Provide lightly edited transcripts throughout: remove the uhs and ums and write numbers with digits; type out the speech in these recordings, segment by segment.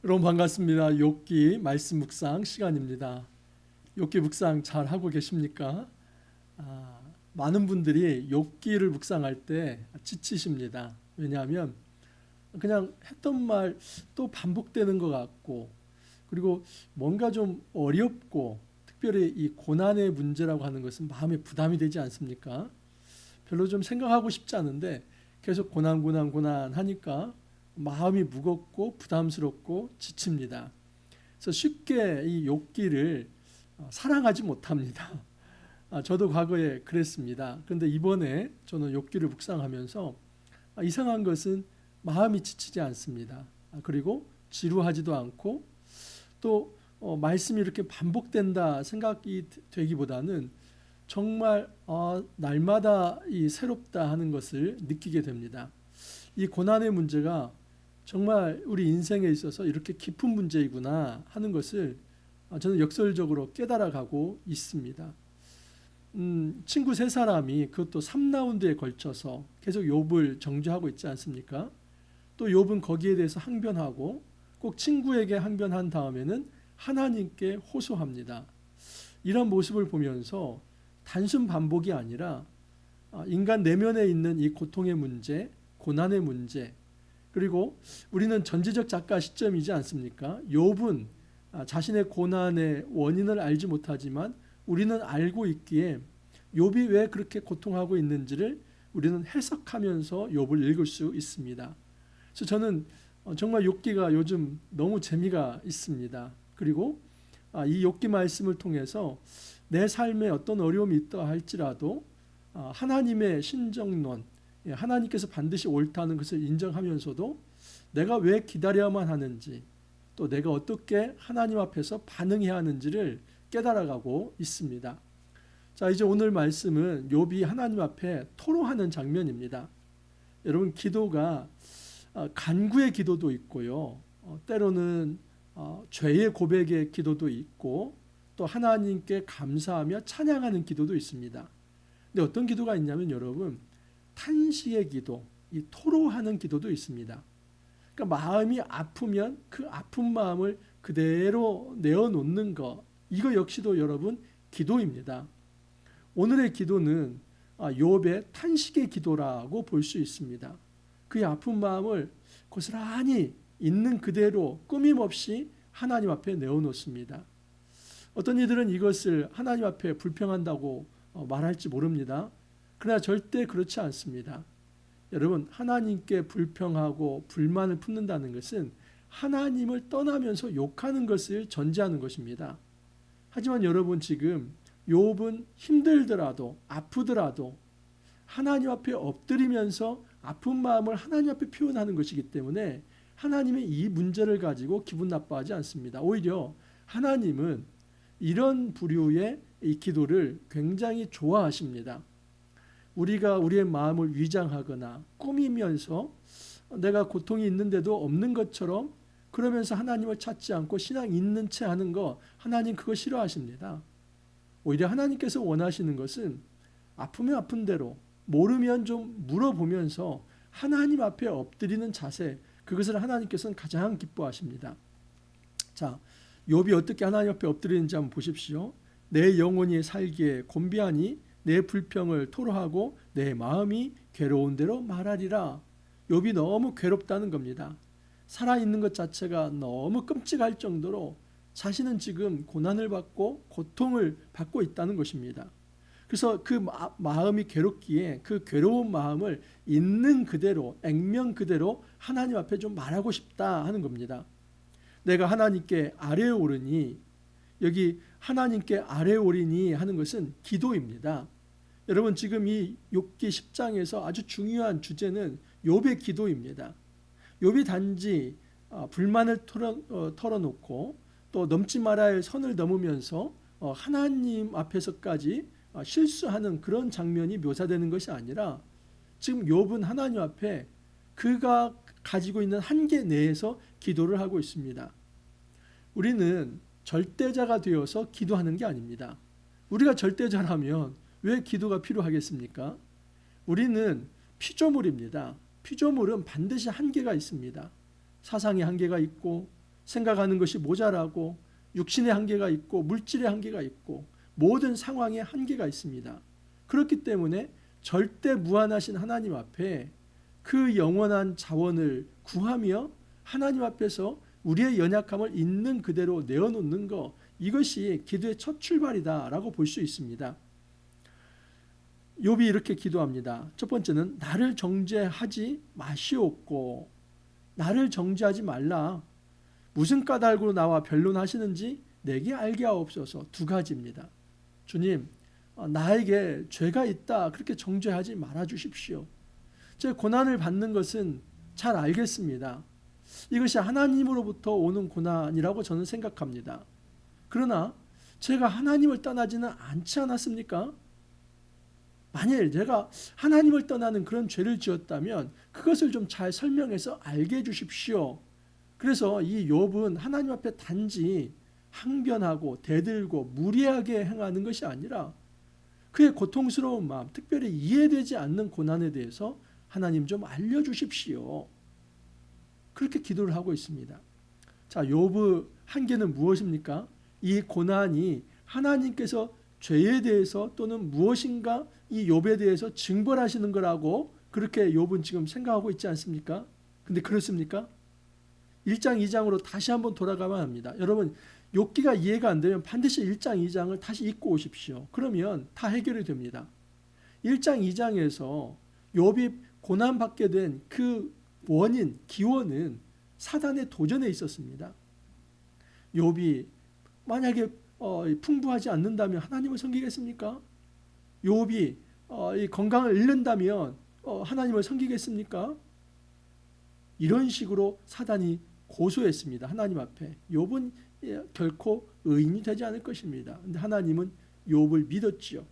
여러분 반갑습니다. 욥기 말씀 묵상 시간입니다. 욥기 묵상 잘 하고 계십니까? 많은 분들이 욥기를 묵상할 때 지치십니다. 왜냐하면 그냥 했던 말 또 반복되는 것 같고, 그리고 뭔가 좀 어렵고, 특별히 이 고난의 문제라고 하는 것은 마음에 부담이 되지 않습니까? 별로 좀 생각하고 싶지 않은데 계속 고난 하니까 마음이 무겁고 부담스럽고 지칩니다. 그래서 쉽게 이 욥기를 사랑하지 못합니다. 저도 과거에 그랬습니다. 그런데 이번에 저는 욥기를 묵상하면서 이상한 것은 마음이 지치지 않습니다. 그리고 지루하지도 않고 또 말씀이 이렇게 반복된다 생각이 되기보다는 정말 날마다 이 새롭다 하는 것을 느끼게 됩니다. 이 고난의 문제가 정말 우리 인생에 있어서 이렇게 깊은 문제이구나 하는 것을 저는 역설적으로 깨달아가고 있습니다. 친구 세 사람이 그것도 3라운드에 걸쳐서 계속 욥을 정죄하고 있지 않습니까? 또 욥은 거기에 대해서 항변하고 꼭 친구에게 항변한 다음에는 하나님께 호소합니다. 이런 모습을 보면서 단순 반복이 아니라 인간 내면에 있는 이 고통의 문제, 고난의 문제, 그리고 우리는 전지적 작가 시점이지 않습니까? 욥은 자신의 고난의 원인을 알지 못하지만 우리는 알고 있기에 욥이 왜 그렇게 고통하고 있는지를 우리는 해석하면서 욥을 읽을 수 있습니다. 그래서 저는 정말 욥기가 요즘 너무 재미가 있습니다. 그리고 이 욥기 말씀을 통해서 내 삶에 어떤 어려움이 있다 할지라도 하나님의 신정론, 하나님께서 반드시 옳다는 것을 인정하면서도 내가 왜 기다려야만 하는지, 또 내가 어떻게 하나님 앞에서 반응해야 하는지를 깨달아가고 있습니다. 자, 이제 오늘 말씀은 욥이 하나님 앞에 토로하는 장면입니다. 여러분, 기도가 간구의 기도도 있고요, 때로는 죄의 고백의 기도도 있고, 또 하나님께 감사하며 찬양하는 기도도 있습니다. 근데 어떤 기도가 있냐면 여러분, 탄식의 기도, 이 토로하는 기도도 있습니다. 그러니까 마음이 아프면 그 아픈 마음을 그대로 내어놓는 것, 이거 역시도 여러분 기도입니다. 오늘의 기도는 욥의 탄식의 기도라고 볼 수 있습니다. 그의 아픈 마음을 고스란히 있는 그대로 끊임없이 하나님 앞에 내어놓습니다. 어떤 이들은 이것을 하나님 앞에 불평한다고 말할지 모릅니다. 그러나 절대 그렇지 않습니다. 여러분, 하나님께 불평하고 불만을 품는다는 것은 하나님을 떠나면서 욕하는 것을 전제하는 것입니다. 하지만 여러분, 지금 욥은 힘들더라도 아프더라도 하나님 앞에 엎드리면서 아픈 마음을 하나님 앞에 표현하는 것이기 때문에 하나님의 이 문제를 가지고 기분 나빠하지 않습니다. 오히려 하나님은 이런 부류의 이 기도를 굉장히 좋아하십니다. 우리가 우리의 마음을 위장하거나 꾸미면서 내가 고통이 있는데도 없는 것처럼 그러면서 하나님을 찾지 않고 신앙 있는 채 하는 거, 하나님 그거 싫어하십니다. 오히려 하나님께서 원하시는 것은 아프면 아픈 대로, 모르면 좀 물어보면서 하나님 앞에 엎드리는 자세, 그것을 하나님께서는 가장 기뻐하십니다. 자, 욥이 어떻게 하나님 앞에 엎드리는지 한번 보십시오. 내 영혼이 살기에 곤비하니 내 불평을 토로하고 내 마음이 괴로운 대로 말하리라. 욥이 너무 괴롭다는 겁니다. 살아있는 것 자체가 너무 끔찍할 정도로 자신은 지금 고난을 받고 고통을 받고 있다는 것입니다. 그래서 그 마음이 괴롭기에 그 괴로운 마음을 있는 그대로, 액면 그대로 하나님 앞에 좀 말하고 싶다 하는 겁니다. 내가 하나님께 아래에 오르니, 여기 하나님께 아래에 오르니 하는 것은 기도입니다. 여러분, 지금 이 욥기 10장에서 아주 중요한 주제는 욥의 기도입니다. 욥이 단지 불만을 털어놓고 또 넘지 말아야 할 선을 넘으면서 하나님 앞에서까지 실수하는 그런 장면이 묘사되는 것이 아니라 지금 욥은 하나님 앞에 그가 가지고 있는 한계 내에서 기도를 하고 있습니다. 우리는 절대자가 되어서 기도하는 게 아닙니다. 우리가 절대자라면 왜 기도가 필요하겠습니까? 우리는 피조물입니다. 피조물은 반드시 한계가 있습니다. 사상의 한계가 있고 생각하는 것이 모자라고 육신의 한계가 있고 물질의 한계가 있고 모든 상황에 한계가 있습니다. 그렇기 때문에 절대 무한하신 하나님 앞에 그 영원한 자원을 구하며 하나님 앞에서 우리의 연약함을 있는 그대로 내어놓는 것, 이것이 기도의 첫 출발이다라고 볼 수 있습니다. 욥이 이렇게 기도합니다. 첫 번째는 나를 정죄하지 마시옵고, 나를 정죄하지 말라. 무슨 까닭으로 나와 변론하시는지 내게 알게 하옵소서. 두 가지입니다. 주님, 나에게 죄가 있다 그렇게 정죄하지 말아 주십시오. 제 고난을 받는 것은 잘 알겠습니다. 이것이 하나님으로부터 오는 고난이라고 저는 생각합니다. 그러나 제가 하나님을 떠나지는 않지 않았습니까? 만일 제가 하나님을 떠나는 그런 죄를 지었다면 그것을 좀 잘 설명해서 알게 해주십시오. 그래서 이 욥은 하나님 앞에 단지 항변하고 대들고 무리하게 행하는 것이 아니라 그의 고통스러운 마음, 특별히 이해되지 않는 고난에 대해서 하나님 좀 알려주십시오. 그렇게 기도를 하고 있습니다. 자, 욥의 한계는 무엇입니까? 이 고난이 하나님께서 죄에 대해서 또는 무엇인가 이 욥에 대해서 징벌하시는 거라고 그렇게 욥은 지금 생각하고 있지 않습니까? 근데 그렇습니까? 1장 2장으로 다시 한번 돌아가면 합니다. 여러분, 욥기가 이해가 안 되면 반드시 1장 2장을 다시 읽고 오십시오. 그러면 다 해결이 됩니다. 1장 2장에서 욥이 고난받게 된 그 원인, 기원은 사단의 도전에 있었습니다. 욥이 만약에 풍부하지 않는다면 하나님을 섬기겠습니까? 욥이 이 건강을 잃는다면 하나님을 섬기겠습니까? 이런 식으로 사단이 고소했습니다. 하나님 앞에. 욥은 결코 의인이 되지 않을 것입니다. 그런데 하나님은 욥을 믿었지요.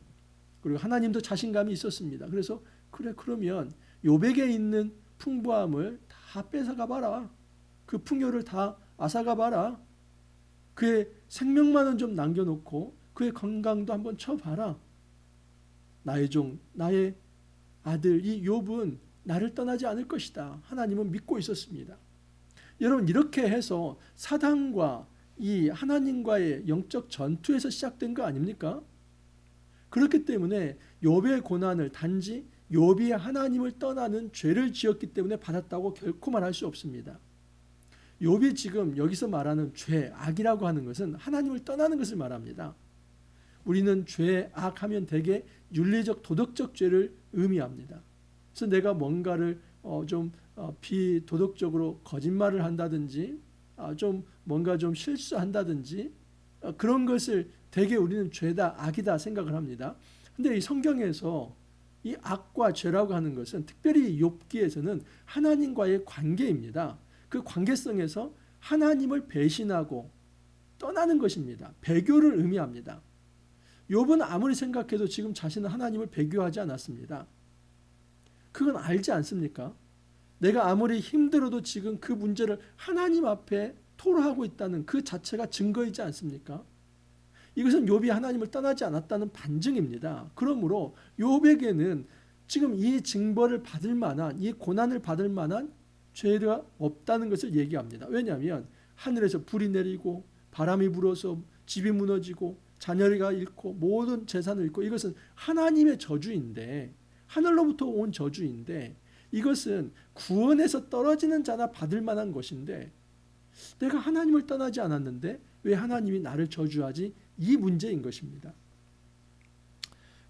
그리고 하나님도 자신감이 있었습니다. 그래서 그래, 그러면 욥에게 있는 풍부함을 다 뺏어가 봐라. 그 풍요를 다 앗아가 봐라. 그의 생명만은 좀 남겨놓고 그의 건강도 한번 쳐봐라. 나의 종, 나의 아들 이 욥은 나를 떠나지 않을 것이다. 하나님은 믿고 있었습니다. 여러분, 이렇게 해서 사단과 이 하나님과의 영적 전투에서 시작된 거 아닙니까? 그렇기 때문에 욥의 고난을 단지 욥이 하나님을 떠나는 죄를 지었기 때문에 받았다고 결코 말할 수 없습니다. 욥이 지금 여기서 말하는 죄, 악이라고 하는 것은 하나님을 떠나는 것을 말합니다. 우리는 죄, 악하면 대개 윤리적, 도덕적 죄를 의미합니다. 그래서 내가 뭔가를 좀 비도덕적으로 거짓말을 한다든지 좀 뭔가 좀 실수한다든지 그런 것을 대개 우리는 죄다, 악이다 생각을 합니다. 근데 이 성경에서 이 악과 죄라고 하는 것은 특별히 욥기에서는 하나님과의 관계입니다. 그 관계성에서 하나님을 배신하고 떠나는 것입니다. 배교를 의미합니다. 욥은 아무리 생각해도 지금 자신은 하나님을 배교하지 않았습니다. 그건 알지 않습니까? 내가 아무리 힘들어도 지금 그 문제를 하나님 앞에 토로하고 있다는 그 자체가 증거이지 않습니까? 이것은 욥이 하나님을 떠나지 않았다는 반증입니다. 그러므로 욥에게는 지금 이 징벌을 받을 만한, 이 고난을 받을 만한 죄가 없다는 것을 얘기합니다. 왜냐하면 하늘에서 불이 내리고 바람이 불어서 집이 무너지고 자녀가 잃고 모든 재산을 잃고 이것은 하나님의 저주인데, 하늘로부터 온 저주인데 이것은 구원에서 떨어지는 자나 받을 만한 것인데 내가 하나님을 떠나지 않았는데 왜 하나님이 나를 저주하지? 이 문제인 것입니다.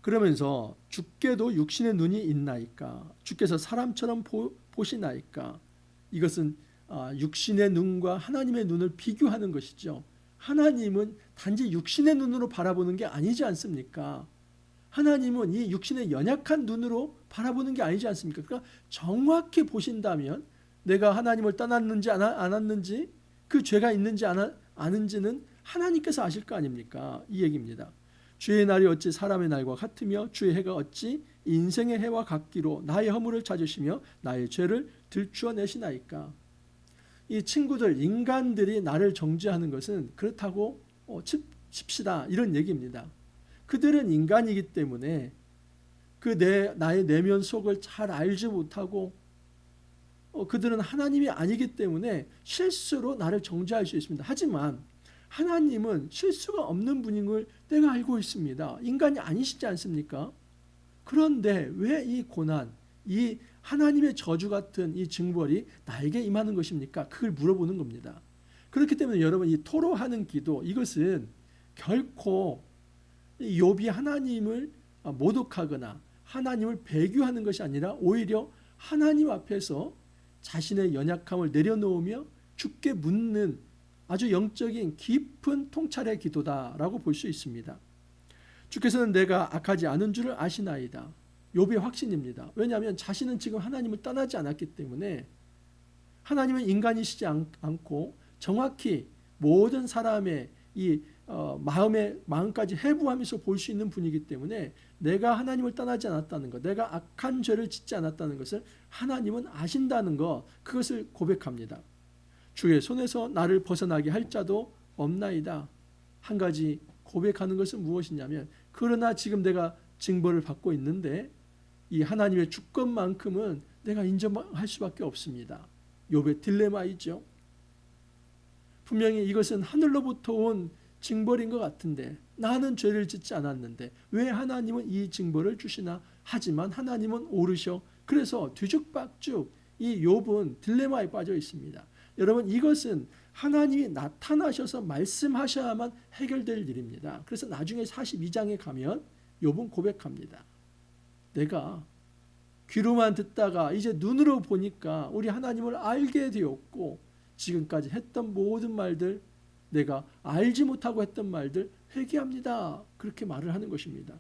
그러면서 주께도 육신의 눈이 있나이까? 주께서 사람처럼 보시나이까? 이것은 육신의 눈과 하나님의 눈을 비교하는 것이죠. 하나님은 단지 육신의 눈으로 바라보는 게 아니지 않습니까? 하나님은 이 육신의 연약한 눈으로 바라보는 게 아니지 않습니까? 그러니까 정확히 보신다면 내가 하나님을 떠났는지 않았는지, 그 죄가 있는지 아는지는 하나님께서 아실 거 아닙니까? 이 얘기입니다. 주의 날이 어찌 사람의 날과 같으며 주의 해가 어찌 인생의 해와 같기로 나의 허물을 찾으시며 나의 죄를 들추어내시나이까? 이 친구들, 인간들이 나를 정죄하는 것은 그렇다고 칩시다, 이런 얘기입니다. 그들은 인간이기 때문에 나의 내면 속을 잘 알지 못하고 그들은 하나님이 아니기 때문에 실수로 나를 정죄할 수 있습니다. 하지만 하나님은 실수가 없는 분인 걸 내가 알고 있습니다. 인간이 아니시지 않습니까? 그런데 왜 이 고난, 이 하나님의 저주 같은 이 징벌이 나에게 임하는 것입니까? 그걸 물어보는 겁니다. 그렇기 때문에 여러분, 이 토로하는 기도, 이것은 결코 욥이 하나님을 모독하거나 하나님을 배교하는 것이 아니라 오히려 하나님 앞에서 자신의 연약함을 내려놓으며 주께 묻는 아주 영적인 깊은 통찰의 기도다라고 볼 수 있습니다. 주께서는 내가 악하지 않은 줄을 아시나이다. 욥의 확신입니다. 왜냐하면 자신은 지금 하나님을 떠나지 않았기 때문에, 하나님은 인간이시지 않고 정확히 모든 사람의 이 마음까지 해부하면서 볼 수 있는 분이기 때문에 내가 하나님을 떠나지 않았다는 것, 내가 악한 죄를 짓지 않았다는 것을 하나님은 아신다는 것, 그것을 고백합니다. 주의 손에서 나를 벗어나게 할 자도 없나이다. 한 가지 고백하는 것은 무엇이냐면, 그러나 지금 내가 징벌을 받고 있는데 이 하나님의 주권만큼은 내가 인정할 수밖에 없습니다. 욥의 딜레마이죠. 분명히 이것은 하늘로부터 온 징벌인 것 같은데 나는 죄를 짓지 않았는데 왜 하나님은 이 징벌을 주시나. 하지만 하나님은 오르셔. 그래서 뒤죽박죽 이 욥은 딜레마에 빠져 있습니다. 여러분, 이것은 하나님이 나타나셔서 말씀하셔야만 해결될 일입니다. 그래서 나중에 42장에 가면 욥은 고백합니다. 내가 귀로만 듣다가 이제 눈으로 보니까 우리 하나님을 알게 되었고, 지금까지 했던 모든 말들, 내가 알지 못하고 했던 말들 회개합니다. 그렇게 말을 하는 것입니다.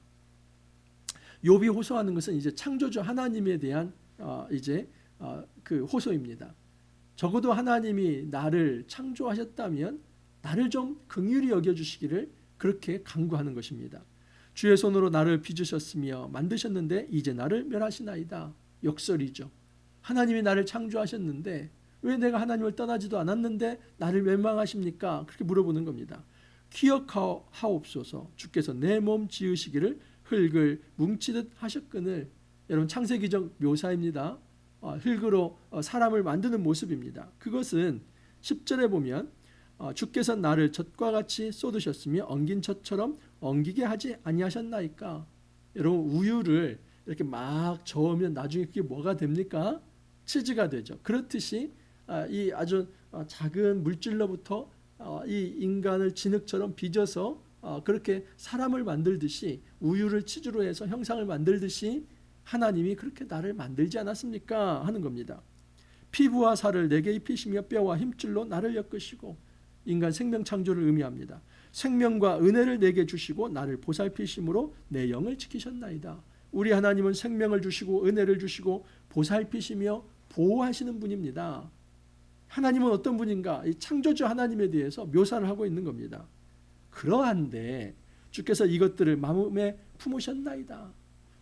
욥이 호소하는 것은 이제 창조주 하나님에 대한 그 호소입니다. 적어도 하나님이 나를 창조하셨다면 나를 좀 긍휼히 여겨주시기를 그렇게 간구하는 것입니다. 주의 손으로 나를 빚으셨으며 만드셨는데 이제 나를 멸하시나이다. 역설이죠. 하나님이 나를 창조하셨는데 왜 내가 하나님을 떠나지도 않았는데 나를 멸망하십니까? 그렇게 물어보는 겁니다. 기억하옵소서. 주께서 내 몸 지으시기를 흙을 뭉치듯 하셨거늘. 여러분, 창세기적 묘사입니다. 흙으로 사람을 만드는 모습입니다. 그것은 10절에 보면 주께서 나를 젖과 같이 쏟으셨으며 엉긴 젖처럼 엉기게 하지 아니하셨나이까. 여러분, 우유를 이렇게 막 저으면 나중에 그게 뭐가 됩니까? 치즈가 되죠. 그렇듯이 이 아주 작은 물질로부터 이 인간을 진흙처럼 빚어서 그렇게 사람을 만들듯이, 우유를 치즈로 해서 형상을 만들듯이 하나님이 그렇게 나를 만들지 않았습니까? 하는 겁니다. 피부와 살을 내게 입히시며 뼈와 힘줄로 나를 엮으시고. 인간 생명 창조를 의미합니다. 생명과 은혜를 내게 주시고 나를 보살피심으로 내 영을 지키셨나이다. 우리 하나님은 생명을 주시고 은혜를 주시고 보살피시며 보호하시는 분입니다. 하나님은 어떤 분인가? 이 창조주 하나님에 대해서 묘사를 하고 있는 겁니다. 그러한데 주께서 이것들을 마음에 품으셨나이다.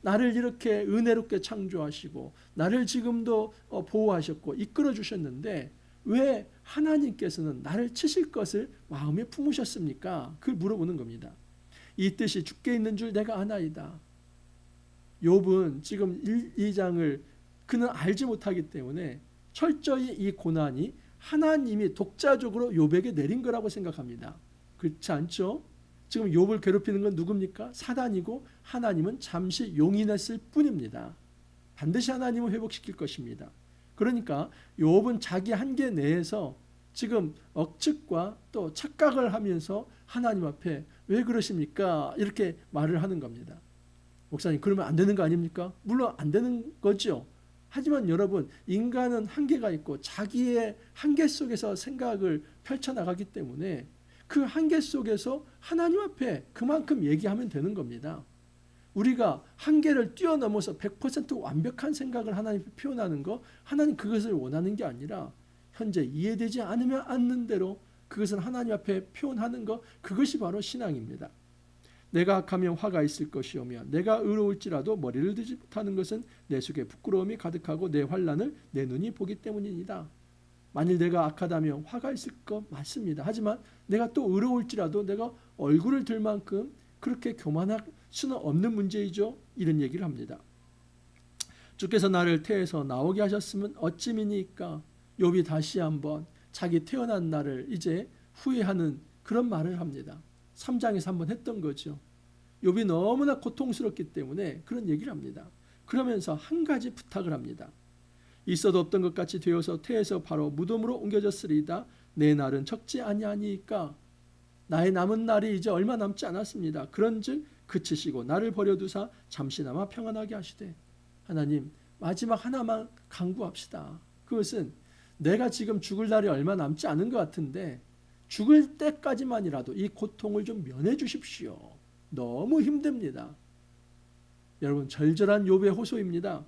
나를 이렇게 은혜롭게 창조하시고 나를 지금도 보호하셨고 이끌어 주셨는데 왜 하나님께서는 나를 치실 것을 마음에 품으셨습니까? 그걸 물어보는 겁니다. 이 뜻이 주께 있는 줄 내가 아나이다. 욥은 지금 2장을 그는 알지 못하기 때문에 철저히 이 고난이 하나님이 독자적으로 욥에게 내린 거라고 생각합니다. 그렇지 않죠? 지금 욥을 괴롭히는 건 누굽니까? 사단이고 하나님은 잠시 용인했을 뿐입니다. 반드시 하나님은 회복시킬 것입니다. 그러니까 욥은 자기 한계 내에서 지금 억측과 또 착각을 하면서 하나님 앞에 왜 그러십니까? 이렇게 말을 하는 겁니다. 목사님, 그러면 안 되는 거 아닙니까? 물론 안 되는 거죠. 하지만 여러분, 인간은 한계가 있고 자기의 한계 속에서 생각을 펼쳐나가기 때문에 그 한계 속에서 하나님 앞에 그만큼 얘기하면 되는 겁니다. 우리가 한계를 뛰어넘어서 100% 완벽한 생각을 하나님 앞에 표현하는 거, 하나님 그것을 원하는 게 아니라 현재 이해되지 않으면 않는 대로 그것을 하나님 앞에 표현하는 것, 그것이 바로 신앙입니다. 내가 악하면 화가 있을 것이오며 내가 의로울지라도 머리를 들지 못하는 것은 내 속에 부끄러움이 가득하고 내 환난을 내 눈이 보기 때문이니이다. 만일 내가 악하다면 화가 있을 것 맞습니다. 하지만 내가 또 의로울지라도 내가 얼굴을 들 만큼 그렇게 교만할 수는 없는 문제이죠. 이런 얘기를 합니다. 주께서 나를 태에서 나오게 하셨으면 어찌미니까. 욥이 다시 한번 자기 태어난 날을 이제 후회하는 그런 말을 합니다. 3장에서 한번 했던 거죠. 욥이 너무나 고통스럽기 때문에 그런 얘기를 합니다. 그러면서 한 가지 부탁을 합니다. 있어도 없던 것 같이 되어서 태에서 바로 무덤으로 옮겨졌으리이다. 내 날은 적지 아니하니까. 나의 남은 날이 이제 얼마 남지 않았습니다. 그런즉 그치시고 나를 버려두사 잠시나마 평안하게 하시되. 하나님, 마지막 하나만 간구합시다. 그것은 내가 지금 죽을 날이 얼마 남지 않은 것 같은데 죽을 때까지만이라도 이 고통을 좀 면해 주십시오. 너무 힘듭니다. 여러분, 절절한 욥의 호소입니다.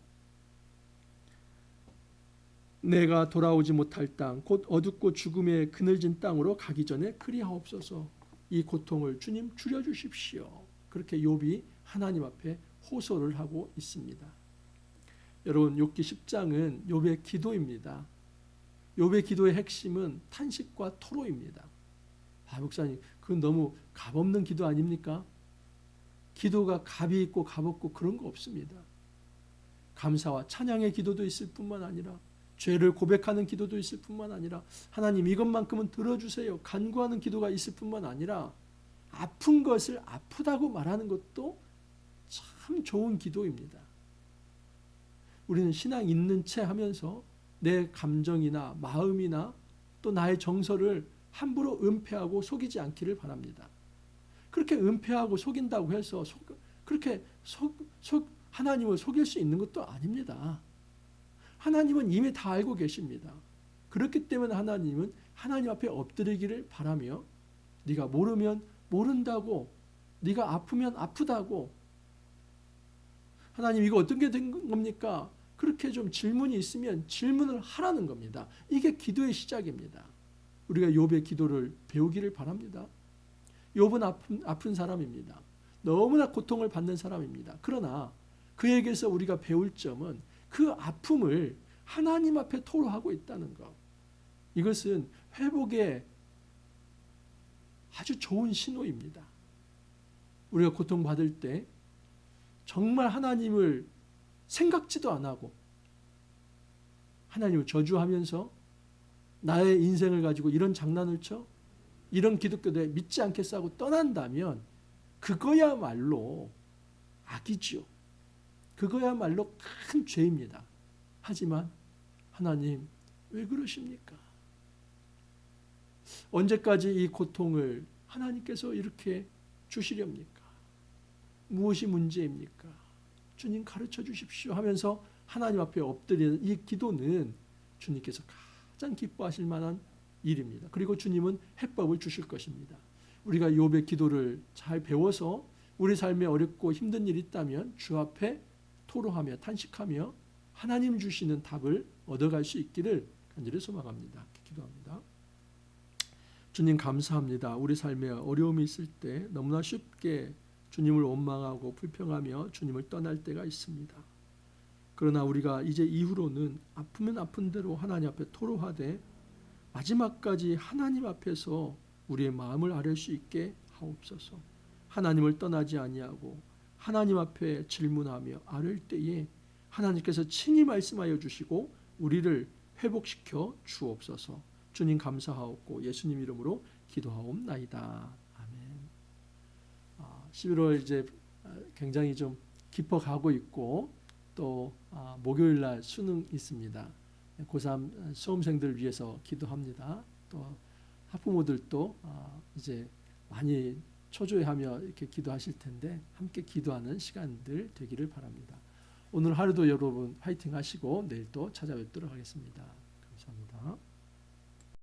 내가 돌아오지 못할 땅, 곧 어둡고 죽음의 그늘진 땅으로 가기 전에 그리하옵소서. 이 고통을 주님 줄여주십시오. 그렇게 욥이 하나님 앞에 호소를 하고 있습니다. 여러분, 욥기 10장은 욥의 기도입니다. 욥의 기도의 핵심은 탄식과 토로입니다. 목사님, 그건 너무 값없는 기도 아닙니까? 기도가 값이 있고 값 없고 그런 거 없습니다. 감사와 찬양의 기도도 있을 뿐만 아니라 죄를 고백하는 기도도 있을 뿐만 아니라 하나님 이것만큼은 들어주세요 간구하는 기도가 있을 뿐만 아니라 아픈 것을 아프다고 말하는 것도 참 좋은 기도입니다. 우리는 신앙 있는 채 하면서 내 감정이나 마음이나 또 나의 정서를 함부로 은폐하고 속이지 않기를 바랍니다. 그렇게 은폐하고 속인다고 해서 그렇게 하나님을 속일 수 있는 것도 아닙니다. 하나님은 이미 다 알고 계십니다. 그렇기 때문에 하나님은 하나님 앞에 엎드리기를 바라며 네가 모르면 모른다고, 네가 아프면 아프다고, 하나님 이거 어떻게 된 겁니까? 그렇게 좀 질문이 있으면 질문을 하라는 겁니다. 이게 기도의 시작입니다. 우리가 욥의 기도를 배우기를 바랍니다. 욥은 아픈 사람입니다. 너무나 고통을 받는 사람입니다. 그러나 그에게서 우리가 배울 점은 그 아픔을 하나님 앞에 토로하고 있다는 것. 이것은 회복의 아주 좋은 신호입니다. 우리가 고통받을 때 정말 하나님을 생각지도 안 하고 하나님을 저주하면서 나의 인생을 가지고 이런 장난을 쳐? 이런 기독교도에 믿지 않겠어 하고 떠난다면 그거야말로 악이죠. 그거야말로 큰 죄입니다. 하지만 하나님 왜 그러십니까? 언제까지 이 고통을 하나님께서 이렇게 주시렵니까? 무엇이 문제입니까? 주님 가르쳐 주십시오 하면서 하나님 앞에 엎드리는 이 기도는 주님께서 가장 기뻐하실 만한 일입니다. 그리고 주님은 해법을 주실 것입니다. 우리가 욥의 기도를 잘 배워서 우리 삶에 어렵고 힘든 일이 있다면 주 앞에 토로하며 탄식하며 하나님 주시는 답을 얻어갈 수 있기를 간절히 소망합니다. 기도합니다. 주님 감사합니다. 우리 삶에 어려움이 있을 때 너무나 쉽게 주님을 원망하고 불평하며 주님을 떠날 때가 있습니다. 그러나 우리가 이제 이후로는 아프면 아픈 대로 하나님 앞에 토로하되 마지막까지 하나님 앞에서 우리의 마음을 아뢰 수 있게 하옵소서. 하나님을 떠나지 아니하고 하나님 앞에 질문하며 아뢰을 때에 하나님께서 친히 말씀하여 주시고 우리를 회복시켜 주옵소서. 주님 감사하옵고 예수님 이름으로 기도하옵나이다. 아멘. 11월 이제 굉장히 좀 깊어가고 있고 또 목요일 날 수능 있습니다. 고3 수험생들 위해서 기도합니다. 또 학부모들도 이제 많이 초조해하며 이렇게 기도하실 텐데 함께 기도하는 시간들 되기를 바랍니다. 오늘 하루도 여러분 파이팅 하시고 내일 또 찾아뵙도록 하겠습니다.